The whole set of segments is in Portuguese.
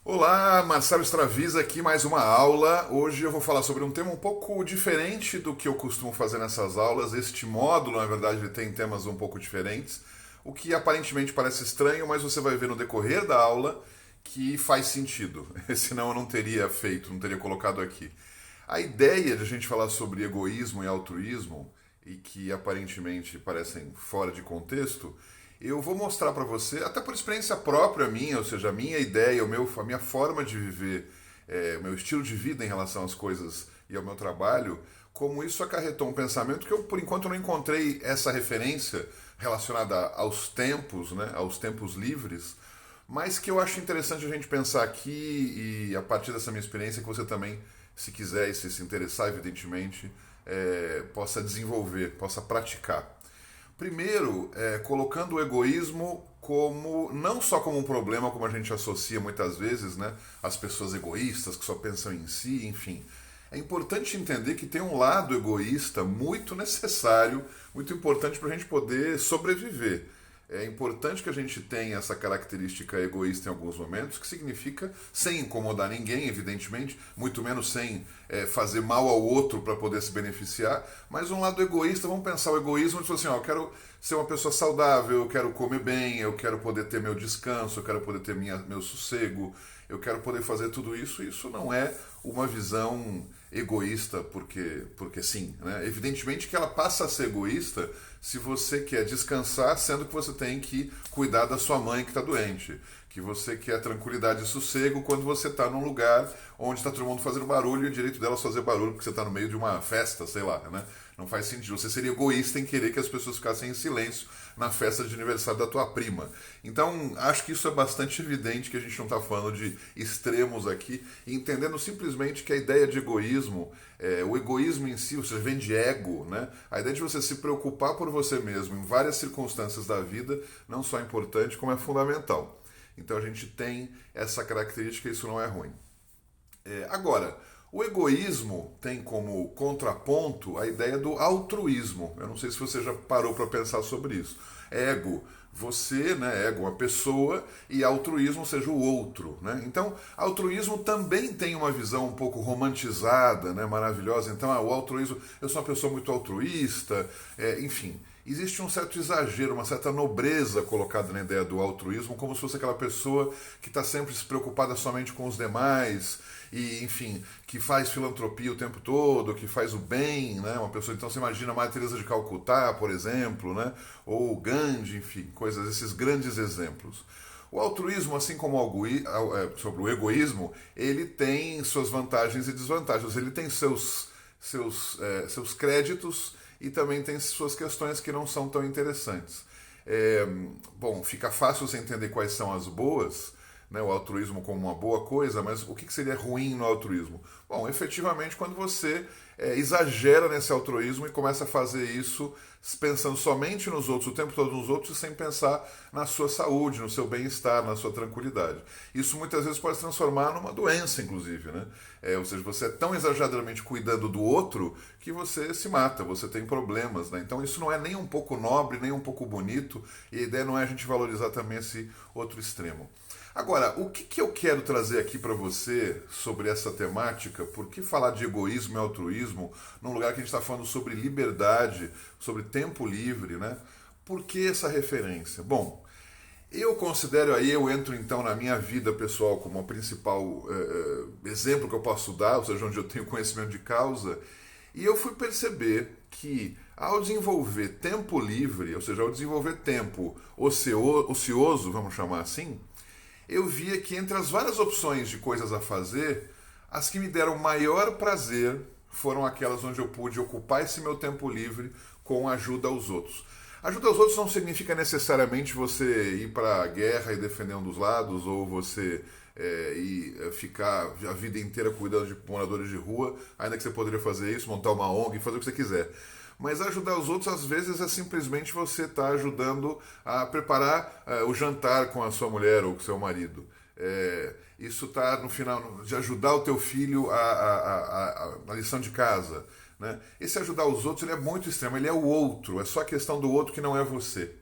Olá, Marcelo Stravisa aqui, mais uma aula. Hoje eu vou falar sobre um tema um pouco diferente do que eu costumo fazer nessas aulas. Este módulo, na verdade, ele tem temas um pouco diferentes, o que aparentemente parece estranho, mas você vai ver no decorrer da aula que faz sentido. Senão eu não teria feito, não teria colocado aqui. A ideia de a gente falar sobre egoísmo e altruísmo, e que aparentemente parecem fora de contexto, eu vou mostrar para você, até por experiência própria minha, ou seja, a minha ideia, a minha forma de viver, o meu estilo de vida em relação às coisas e ao meu trabalho, como isso acarretou um pensamento que eu, por enquanto, não encontrei essa referência relacionada aos tempos, né, aos tempos livres, mas que eu acho interessante a gente pensar aqui e a partir dessa minha experiência que você também, se quiser e se interessar, evidentemente, possa desenvolver, possa praticar. Primeiro, colocando o egoísmo como não só como um problema, como a gente associa muitas vezes, né? As pessoas egoístas que só pensam em si, enfim. É importante entender que tem um lado egoísta muito necessário, muito importante para a gente poder sobreviver. É importante que a gente tenha essa característica egoísta em alguns momentos, que significa sem incomodar ninguém, evidentemente, muito menos sem fazer mal ao outro para poder se beneficiar, mas um lado egoísta, vamos pensar o egoísmo, tipo assim, ó, eu quero ser uma pessoa saudável, eu quero comer bem, eu quero poder ter meu descanso, eu quero poder ter meu sossego, eu quero poder fazer tudo isso. Isso não é uma visão egoísta porque sim. Né? Evidentemente que ela passa a ser egoísta se você quer descansar, sendo que você tem que cuidar da sua mãe que está doente. Que você quer tranquilidade e sossego quando você está num lugar onde está todo mundo fazendo barulho e o direito delas fazer barulho porque você está no meio de uma festa, sei lá, né? Não faz sentido. Você seria egoísta em querer que as pessoas ficassem em silêncio na festa de aniversário da tua prima. Então, acho que isso é bastante evidente que a gente não está falando de extremos aqui, e entendendo simplesmente que a ideia de egoísmo, o egoísmo em si, ou seja, vem de ego, né? A ideia de você se preocupar por você mesmo em várias circunstâncias da vida, não só é importante, como é fundamental. Então a gente tem essa característica e isso não é ruim. Agora, o egoísmo tem como contraponto a ideia do altruísmo. Eu não sei se você já parou para pensar sobre isso. Ego, você, né, ego, uma pessoa, e altruísmo, ou seja, o outro. Né? Então, altruísmo também tem uma visão um pouco romantizada, né, maravilhosa. Então, o altruísmo, eu sou uma pessoa muito altruísta, enfim. Existe um certo exagero, uma certa nobreza colocada na ideia do altruísmo, como se fosse aquela pessoa que está sempre se preocupada somente com os demais, e, enfim, que faz filantropia o tempo todo, que faz o bem, né? Uma pessoa, então você imagina a Maria Teresa de Calcutá, por exemplo, né? Ou Gandhi, enfim, coisas, esses grandes exemplos. O altruísmo, assim como sobre o egoísmo, ele tem suas vantagens e desvantagens. Ele tem seus créditos e também tem suas questões que não são tão interessantes. Bom, fica fácil você entender quais são as boas, né, o altruísmo como uma boa coisa, mas o que seria ruim no altruísmo? Bom, efetivamente, quando você exagera nesse altruísmo e começa a fazer isso pensando somente nos outros, o tempo todo nos outros, sem pensar na sua saúde, no seu bem-estar, na sua tranquilidade. Isso muitas vezes pode se transformar numa doença, inclusive. Né? Ou seja, você é tão exageradamente cuidando do outro que você se mata, você tem problemas. Né? Então isso não é nem um pouco nobre, nem um pouco bonito, e a ideia não é a gente valorizar também esse outro extremo. Agora, o que eu quero trazer aqui para você sobre essa temática? Por que falar de egoísmo e altruísmo num lugar que a gente está falando sobre liberdade, sobre tempo livre, né? Por que essa referência? Bom, eu considero aí, eu entro então na minha vida pessoal como o principal exemplo que eu posso dar, ou seja, onde eu tenho conhecimento de causa, e eu fui perceber que ao desenvolver tempo livre, ou seja, ao desenvolver tempo ocioso, vamos chamar assim, eu via que entre as várias opções de coisas a fazer, as que me deram maior prazer foram aquelas onde eu pude ocupar esse meu tempo livre com ajuda aos outros. Ajuda aos outros não significa necessariamente você ir para a guerra e defender um dos lados, ou você ir ficar a vida inteira cuidando de moradores de rua, ainda que você poderia fazer isso, montar uma ONG, fazer o que você quiser. Mas ajudar os outros, às vezes, é simplesmente você estar ajudando a preparar o jantar com a sua mulher ou com o seu marido. Isso está no final de ajudar o teu filho a lição de casa. Né? Esse ajudar os outros ele é muito extremo, ele é o outro, é só a questão do outro que não é você.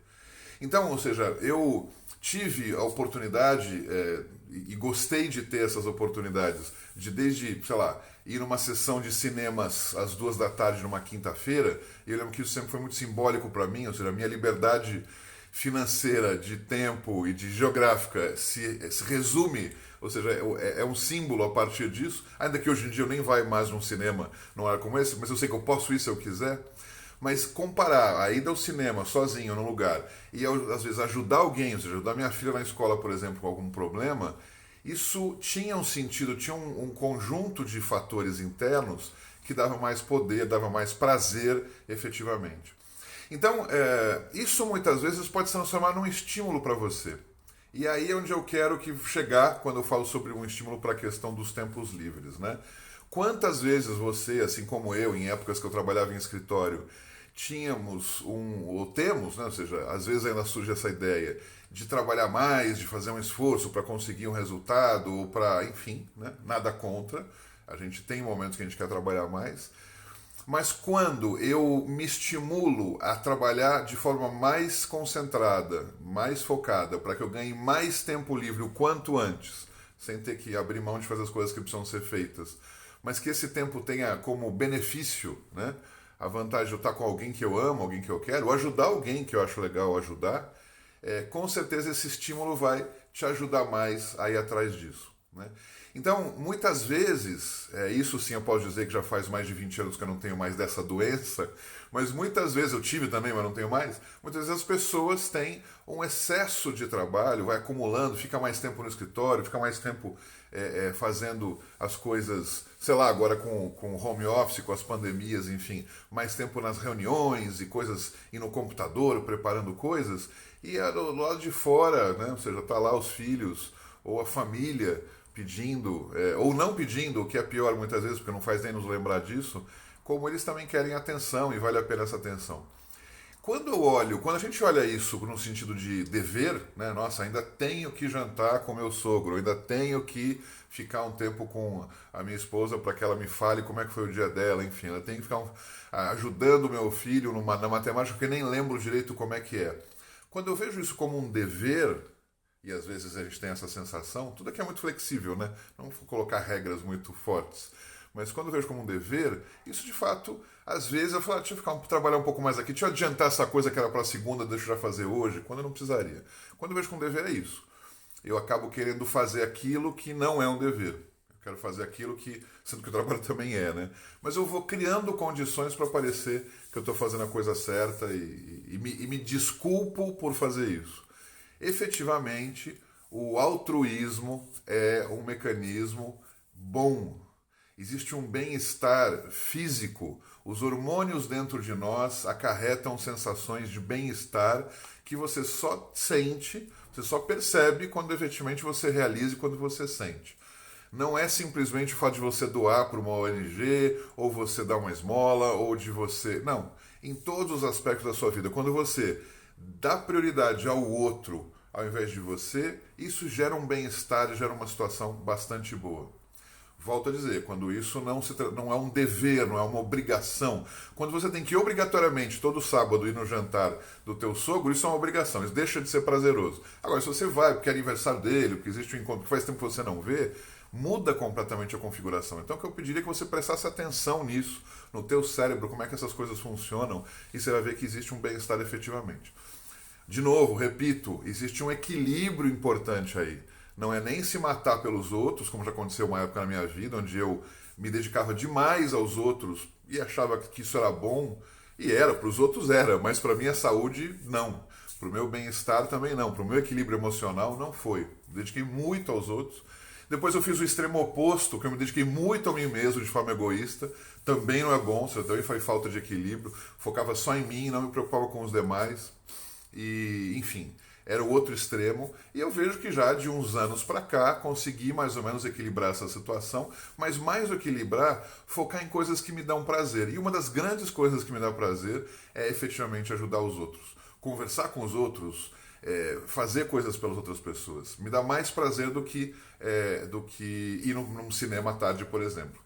Então, ou seja, eu tive a oportunidade e gostei de ter essas oportunidades, de desde, sei lá, ir numa sessão de cinemas às 2 da tarde numa quinta-feira. E eu lembro que isso sempre foi muito simbólico para mim, ou seja, a minha liberdade financeira, de tempo e de geográfica se resume, ou seja, é um símbolo a partir disso, ainda que hoje em dia eu nem vá mais num cinema num horário como esse, mas eu sei que eu posso ir se eu quiser. Mas comparar a ida ao cinema sozinho num lugar e às vezes ajudar alguém, ou seja, ajudar minha filha na escola, por exemplo, com algum problema, isso tinha um sentido, tinha um conjunto de fatores internos que dava mais poder, dava mais prazer efetivamente. Então, isso muitas vezes pode se transformar num estímulo para você. E aí é onde eu quero que chegar quando eu falo sobre um estímulo para a questão dos tempos livres, né? Quantas vezes você, assim como eu, em épocas que eu trabalhava em escritório, tínhamos ou temos, né? Ou seja, às vezes ainda surge essa ideia de trabalhar mais, de fazer um esforço para conseguir um resultado, ou para, enfim, né? Nada contra. A gente tem momentos que a gente quer trabalhar mais. Mas quando eu me estimulo a trabalhar de forma mais concentrada, mais focada, para que eu ganhe mais tempo livre o quanto antes, sem ter que abrir mão de fazer as coisas que precisam ser feitas, mas que esse tempo tenha como benefício, né, a vantagem de eu estar com alguém que eu amo, alguém que eu quero, ou ajudar alguém que eu acho legal ajudar, com certeza esse estímulo vai te ajudar mais a ir atrás disso, né? Então, muitas vezes, isso sim eu posso dizer que já faz mais de 20 anos que eu não tenho mais dessa doença, mas muitas vezes, eu tive também, mas não tenho mais, muitas vezes as pessoas têm um excesso de trabalho, vai acumulando, fica mais tempo no escritório, fica mais tempo fazendo as coisas, sei lá, agora com home office, com as pandemias, enfim, mais tempo nas reuniões e coisas, e no computador, preparando coisas, e do lado de fora, né, ou seja, tá lá os filhos ou a família pedindo, ou não pedindo, o que é pior muitas vezes, porque não faz nem nos lembrar disso, como eles também querem atenção e vale a pena essa atenção. Quando a gente olha isso no sentido de dever, né, nossa, ainda tenho que jantar com meu sogro, ainda tenho que ficar um tempo com a minha esposa para que ela me fale como é que foi o dia dela, enfim, ela tem que ficar ajudando meu filho na matemática, que eu nem lembro direito como é que é. Quando eu vejo isso como um dever, e às vezes a gente tem essa sensação, tudo aqui é muito flexível, né? Não vou colocar regras muito fortes. Mas quando eu vejo como um dever, isso de fato, às vezes eu falo, deixa eu trabalhar um pouco mais aqui, deixa eu adiantar essa coisa que era para segunda, deixa eu já fazer hoje, quando eu não precisaria. Quando eu vejo como dever é isso. Eu acabo querendo fazer aquilo que não é um dever. Eu quero fazer aquilo que, sendo que o trabalho também é, né? Mas eu vou criando condições para parecer que eu estou fazendo a coisa certa e me desculpo por fazer isso. Efetivamente, o altruísmo é um mecanismo bom. Existe um bem-estar físico. Os hormônios dentro de nós acarretam sensações de bem-estar que você só sente, você só percebe quando efetivamente você realiza e quando você sente. Não é simplesmente o fato de você doar para uma ONG, ou você dar uma esmola, ou de você... Não. Em todos os aspectos da sua vida. Quando você dá prioridade ao outro ao invés de você, isso gera um bem-estar e gera uma situação bastante boa. Volto a dizer, quando isso não é um dever, não é uma obrigação. Quando você tem que obrigatoriamente todo sábado ir no jantar do teu sogro, isso é uma obrigação, isso deixa de ser prazeroso. Agora, se você vai porque é aniversário dele, porque existe um encontro que faz tempo que você não vê, muda completamente a configuração. Então, o que eu pediria é que você prestasse atenção nisso, no teu cérebro, como é que essas coisas funcionam, e você vai ver que existe um bem-estar efetivamente. De novo, repito, existe um equilíbrio importante aí. Não é nem se matar pelos outros, como já aconteceu uma época na minha vida, onde eu me dedicava demais aos outros e achava que isso era bom, e era, para os outros era, mas para a minha saúde, não. Para o meu bem-estar também não, para o meu equilíbrio emocional não foi. Me dediquei muito aos outros. Depois eu fiz o extremo oposto, que eu me dediquei muito a mim mesmo de forma egoísta. Também não é bom, também foi falta de equilíbrio. Focava só em mim, não me preocupava com os demais. E, enfim, era o outro extremo. E eu vejo que já de uns anos para cá consegui mais ou menos equilibrar essa situação, mas mais do que equilibrar, focar em coisas que me dão prazer. E uma das grandes coisas que me dá prazer é efetivamente ajudar os outros. Conversar com os outros, fazer coisas pelas outras pessoas. Me dá mais prazer do que ir num cinema à tarde, por exemplo.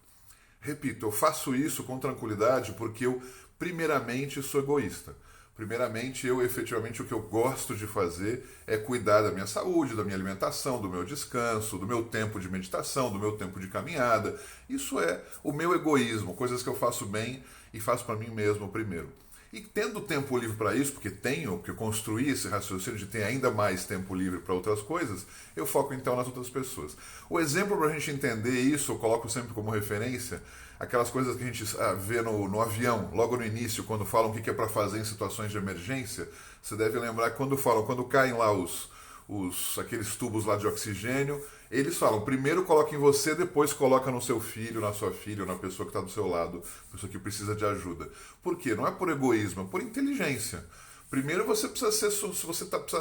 Repito, eu faço isso com tranquilidade porque eu, primeiramente, sou egoísta. Primeiramente, efetivamente o que eu gosto de fazer é cuidar da minha saúde, da minha alimentação, do meu descanso, do meu tempo de meditação, do meu tempo de caminhada. Isso é o meu egoísmo, coisas que eu faço bem e faço para mim mesmo primeiro. E tendo tempo livre para isso, porque eu construí esse raciocínio de ter ainda mais tempo livre para outras coisas, eu foco então nas outras pessoas. O exemplo para a gente entender isso, eu coloco sempre como referência, aquelas coisas que a gente vê no avião, logo no início, quando falam o que é para fazer em situações de emergência. Você deve lembrar que quando caem lá aqueles tubos lá de oxigênio, eles falam, primeiro coloca em você, depois coloca no seu filho, na sua filha, ou na pessoa que está do seu lado, pessoa que precisa de ajuda. Por quê? Não é por egoísmo, é por inteligência. Primeiro você precisa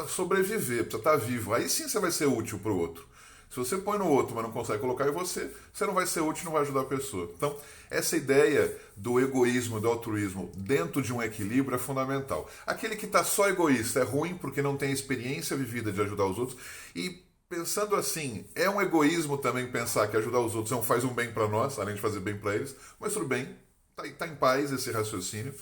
sobreviver, precisa estar vivo. Aí sim você vai ser útil para o outro. Se você põe no outro, mas não consegue colocar em você, você não vai ser útil, não vai ajudar a pessoa. Então, essa ideia do egoísmo, do altruísmo dentro de um equilíbrio é fundamental. Aquele que está só egoísta é ruim porque não tem experiência vivida de ajudar os outros. E pensando assim, é um egoísmo também pensar que ajudar os outros faz um bem para nós, além de fazer bem para eles. Mas tudo bem, tá em paz esse raciocínio.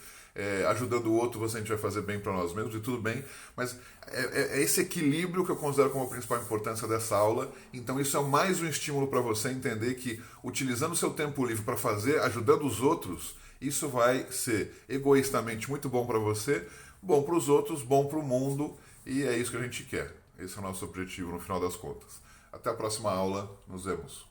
Ajudando o outro, a gente vai fazer bem para nós mesmos e tudo bem, mas é esse equilíbrio que eu considero como a principal importância dessa aula. Então isso é mais um estímulo para você entender que utilizando o seu tempo livre para fazer, ajudando os outros, isso vai ser egoístamente muito bom para você, bom para os outros, bom para o mundo, e é isso que a gente quer. Esse é o nosso objetivo no final das contas. Até a próxima aula, nos vemos.